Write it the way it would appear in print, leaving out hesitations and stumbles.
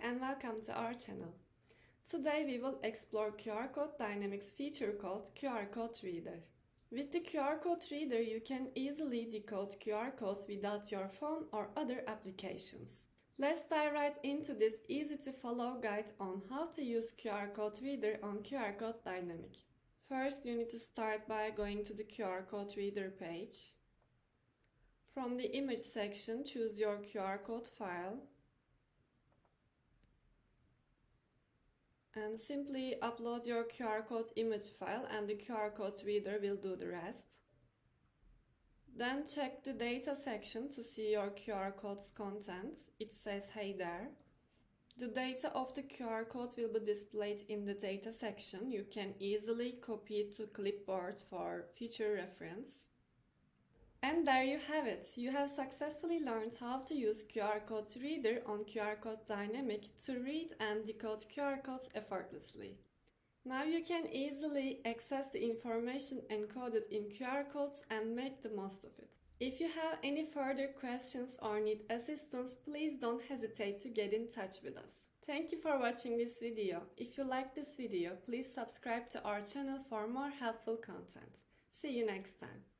and welcome to our channel. Today we will explore QR code dynamics feature called QR code reader. With the QR code reader, you can easily decode QR codes without your phone or other applications. Let's dive right into this easy to follow guide on how to use QR code reader on QR code dynamic. First, you need to start by going to the QR code reader page. From the image section, choose your QR code file and simply upload your QR code image file and the QR code reader will do the rest. Then check the data section to see your QR code's content. It says "Hey there." The data of the QR code will be displayed in the data section. You can easily copy it to clipboard for future reference. And there you have it. You have successfully learned how to use QR code reader on QR code dynamic to read and decode QR codes effortlessly. Now you can easily access the information encoded in QR codes and make the most of it. If you have any further questions or need assistance, please don't hesitate to get in touch with us. Thank you for watching this video. If you like this video, please subscribe to our channel for more helpful content. See you next time.